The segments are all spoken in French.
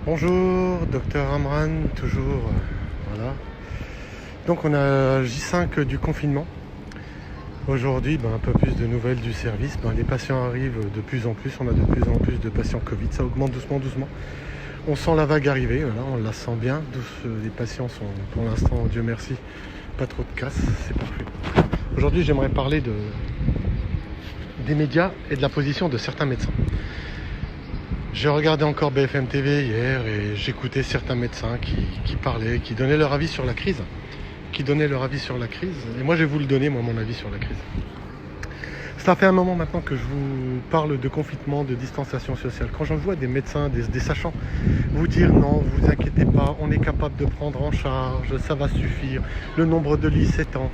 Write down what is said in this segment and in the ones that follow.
Bonjour, docteur Amran, toujours. Voilà. Donc on a J5 du confinement. Aujourd'hui, un peu plus de nouvelles du service. Les patients arrivent de plus en plus, on a de plus en plus de patients Covid, ça augmente doucement, doucement. On sent la vague arriver, voilà, on la sent bien. Les patients sont pour l'instant, Dieu merci, pas trop de casse, c'est parfait. Aujourd'hui, j'aimerais parler des médias et de la position de certains médecins. J'ai regardé encore BFM TV hier et j'écoutais certains médecins qui parlaient, qui donnaient leur avis sur la crise. Et moi, je vais vous le donner, mon avis sur la crise. Ça fait un moment maintenant que je vous parle de confinement, de distanciation sociale. Quand j'en vois des médecins, des sachants, vous dire non, vous inquiétez pas, on est capable de prendre en charge, ça va suffire, le nombre de lits s'étend.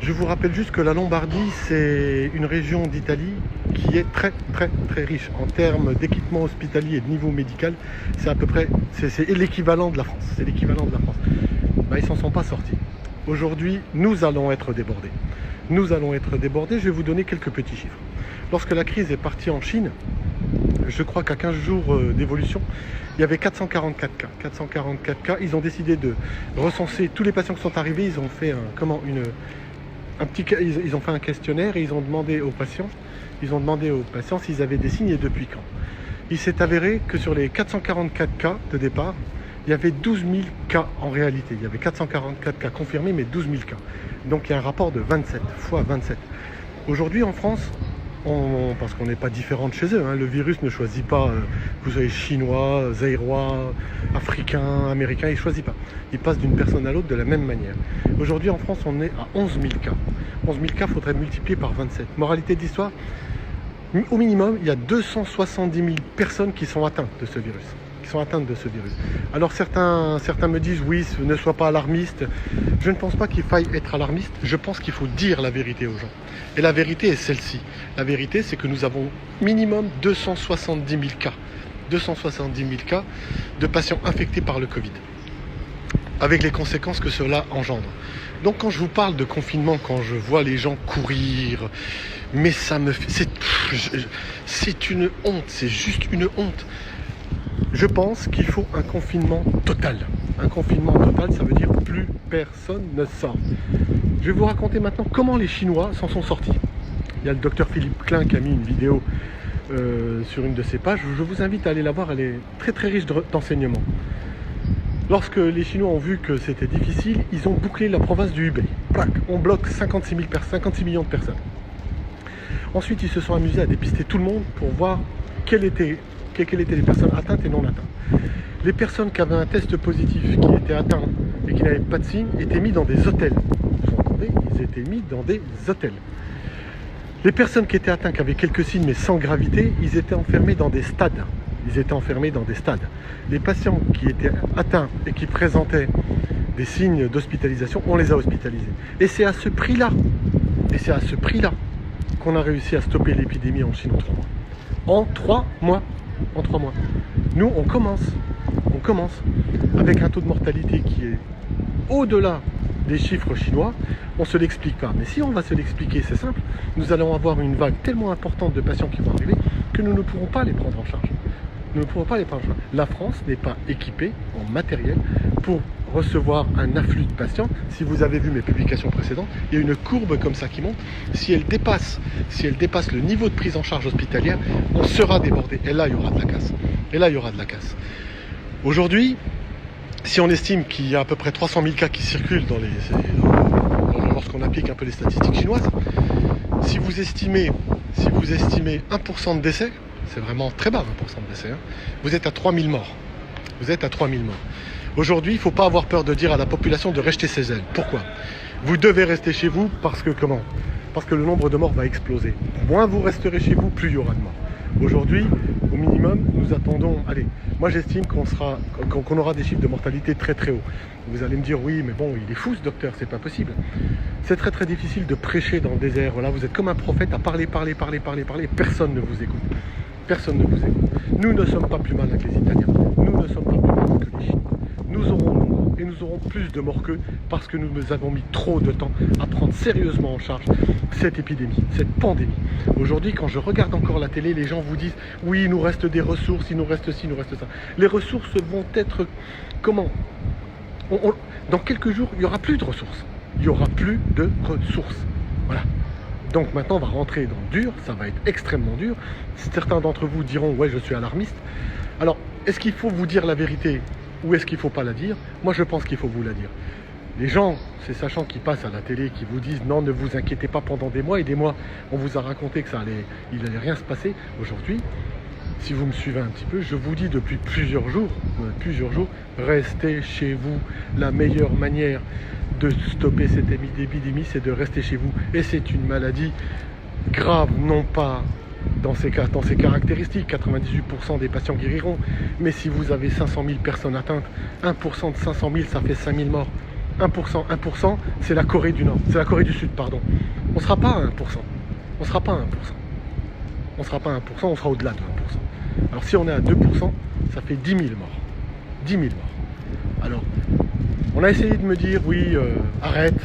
Je vous rappelle juste que la Lombardie, c'est une région d'Italie qui est très très très riche en termes d'équipement hospitalier et de niveau médical. C'est à peu près, c'est l'équivalent de la France. Ils s'en sont pas sortis. Aujourd'hui, nous allons être débordés. Je vais vous donner quelques petits chiffres. Lorsque la crise est partie en Chine, je crois qu'à 15 jours d'évolution, il y avait 444 cas. 444 cas. Ils ont décidé de recenser tous les patients qui sont arrivés. Ils ont fait ils ont fait un questionnaire et ils ont demandé aux patients s'ils avaient des signes et depuis quand. Il s'est avéré que sur les 444 cas de départ, il y avait 12 000 cas en réalité. Il y avait 444 cas confirmés, mais 12 000 cas. Donc il y a un rapport de 27 fois 27. Aujourd'hui en France, parce qu'on n'est pas différent de chez eux, le virus ne choisit pas, vous soyez chinois, zaïrois, africain, américain, il ne choisit pas. Il passe d'une personne à l'autre de la même manière. Aujourd'hui en France, on est à 11 000 cas. 11 000 cas, il faudrait multiplier par 27. Moralité de l'histoire, au minimum, il y a 270 000 personnes qui sont atteintes de ce virus. Alors certains me disent oui, ne sois pas alarmiste. Je ne pense pas qu'il faille être alarmiste. Je pense qu'il faut dire la vérité aux gens. Et la vérité est celle-ci. La vérité, c'est que nous avons minimum 270 000 cas. 270 000 cas de patients infectés par le Covid, avec les conséquences que cela engendre. Donc quand je vous parle de confinement, quand je vois les gens courir, mais ça me fait... C'est une honte, c'est juste une honte. Je pense qu'il faut un confinement total. Un confinement total, ça veut dire plus personne ne sort. Je vais vous raconter maintenant comment les Chinois s'en sont sortis. Il y a le docteur Philippe Klein qui a mis une vidéo sur une de ses pages. Je vous invite à aller la voir, elle est très très riche d'enseignements. Lorsque les Chinois ont vu que c'était difficile, ils ont bouclé la province du Hubei. On bloque 56 millions de personnes. Ensuite, ils se sont amusés à dépister tout le monde pour voir quelles étaient les personnes atteintes et non atteintes. Les personnes qui avaient un test positif, qui étaient atteintes et qui n'avaient pas de signes, étaient mis dans des hôtels. Vous entendez ? Ils étaient mis dans des hôtels. Les personnes qui étaient atteintes, qui avaient quelques signes mais sans gravité, ils étaient enfermés dans des stades. Les patients qui étaient atteints et qui présentaient des signes d'hospitalisation, on les a hospitalisés. Et c'est à ce prix-là qu'on a réussi à stopper l'épidémie en Chine en 3 mois. En 3 mois. Nous, on commence avec un taux de mortalité qui est au-delà des chiffres chinois. On ne se l'explique pas. Mais si on va se l'expliquer, c'est simple. Nous allons avoir une vague tellement importante de patients qui vont arriver que nous ne pourrons pas les prendre en charge. La France n'est pas équipée en matériel pour recevoir un afflux de patients. Si vous avez vu mes publications précédentes, il y a une courbe comme ça qui monte. Si elle dépasse le niveau de prise en charge hospitalière, on sera débordé. Et là, il y aura de la casse. Aujourd'hui, si on estime qu'il y a à peu près 300 000 cas qui circulent lorsqu'on applique un peu les statistiques chinoises, si vous estimez 1% de décès, c'est vraiment très bas 1% de décès, vous êtes à 3000 morts. Aujourd'hui, il ne faut pas avoir peur de dire à la population de rester chez elle. Pourquoi ? Vous devez rester chez vous parce que le nombre de morts va exploser. Moins vous resterez chez vous, plus il y aura de morts. Aujourd'hui, au minimum, nous attendons... Allez, moi j'estime qu'on aura des chiffres de mortalité très très hauts. Vous allez me dire, oui, mais bon, il est fou ce docteur, c'est pas possible. C'est très très difficile de prêcher dans le désert. Voilà, vous êtes comme un prophète à parler, et personne ne vous écoute. Nous ne sommes pas plus malins que les Italiens. Nous ne sommes pas plus malins que les Chinois. nous aurons moins et nous aurons plus de morts qu'eux parce que nous avons mis trop de temps à prendre sérieusement en charge cette épidémie, cette pandémie. Aujourd'hui, quand je regarde encore la télé, les gens vous disent « Oui, il nous reste des ressources, il nous reste ci, il nous reste ça ». Les ressources vont être... Comment dans quelques jours, il n'y aura plus de ressources. Il n'y aura plus de ressources. Voilà. Donc maintenant, on va rentrer dans le dur, ça va être extrêmement dur. Certains d'entre vous diront « Ouais, je suis alarmiste ». Alors, est-ce qu'il faut vous dire la vérité ou est-ce qu'il ne faut pas la dire? Moi, je pense qu'il faut vous la dire. Les gens, ces sachants qui passent à la télé, qui vous disent « Non, ne vous inquiétez pas pendant des mois et des mois, on vous a raconté que il n'allait rien se passer. » Aujourd'hui, si vous me suivez un petit peu, je vous dis depuis plusieurs jours, restez chez vous. La meilleure manière de stopper cette épidémie, c'est de rester chez vous. Et c'est une maladie grave, non pas dans ses caractéristiques, 98% des patients guériront, mais si vous avez 500 000 personnes atteintes, 1% de 500 000, ça fait 5 000 morts. 1%, c'est la Corée du Nord, c'est la Corée du Sud, pardon. On ne sera pas à 1%. On ne sera pas à 1%. On ne sera pas à 1%, on sera au-delà de 1%. Alors si on est à 2%, ça fait 10 000 morts. 10 000 morts. Alors, on a essayé de me dire, oui, arrête,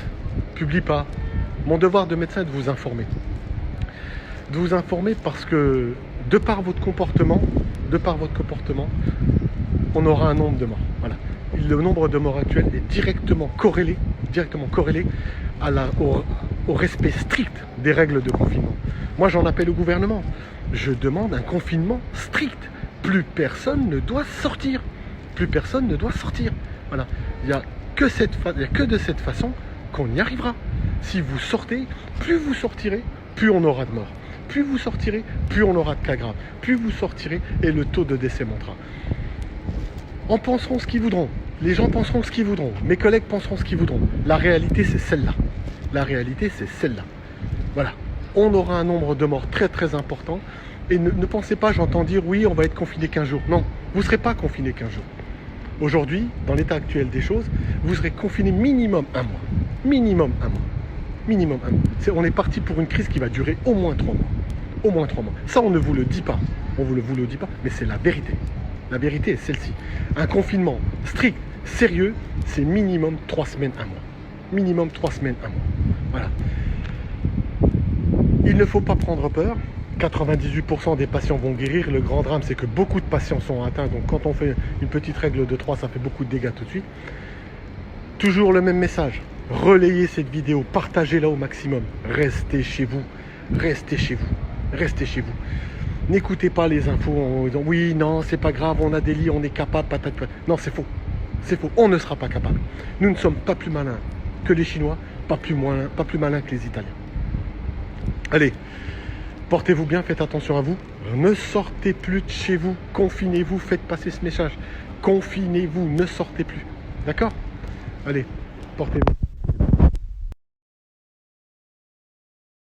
publie pas. Mon devoir de médecin est de vous informer. De vous informer parce que, de par votre comportement, on aura un nombre de morts. Voilà. Le nombre de morts actuel est directement corrélé au respect strict des règles de confinement. Moi, j'en appelle au gouvernement. Je demande un confinement strict. Plus personne ne doit sortir. Plus personne ne doit sortir. Voilà. Il n'y a que de cette façon qu'on y arrivera. Si vous sortez, plus vous sortirez, plus on aura de morts. Plus vous sortirez, plus on aura de cas graves. Plus vous sortirez et le taux de décès montera. En penseront ce qu'ils voudront. Les gens penseront ce qu'ils voudront. Mes collègues penseront ce qu'ils voudront. La réalité, c'est celle-là. La réalité, c'est celle-là. Voilà. On aura un nombre de morts très très important. Et ne pensez pas, j'entends dire, oui, on va être confiné 15 jours. Non, vous ne serez pas confiné 15 jours. Aujourd'hui, dans l'état actuel des choses, vous serez confiné minimum un mois. Minimum un mois. Minimum un mois. On est parti pour une crise qui va durer au moins 3 mois. Au moins 3 mois. Ça, on ne vous le dit pas. On ne vous le dit pas, mais c'est la vérité. La vérité est celle-ci. Un confinement strict, sérieux, c'est minimum 3 semaines, un mois. Minimum 3 semaines, un mois. Voilà. Il ne faut pas prendre peur. 98% des patients vont guérir. Le grand drame, c'est que beaucoup de patients sont atteints. Donc quand on fait une petite règle de 3, ça fait beaucoup de dégâts tout de suite. Toujours le même message. Relayez cette vidéo, partagez-la au maximum. Restez chez vous. Restez chez vous. Restez chez vous. N'écoutez pas les infos en disant oui, non, c'est pas grave, on a des lits, on est capable, patate. Non, c'est faux. C'est faux. On ne sera pas capable. Nous ne sommes pas plus malins que les Chinois, pas plus malins que les Italiens. Allez, portez-vous bien, faites attention à vous. Ne sortez plus de chez vous. Confinez-vous, faites passer ce message. Confinez-vous, ne sortez plus. D'accord? Allez, portez-vous.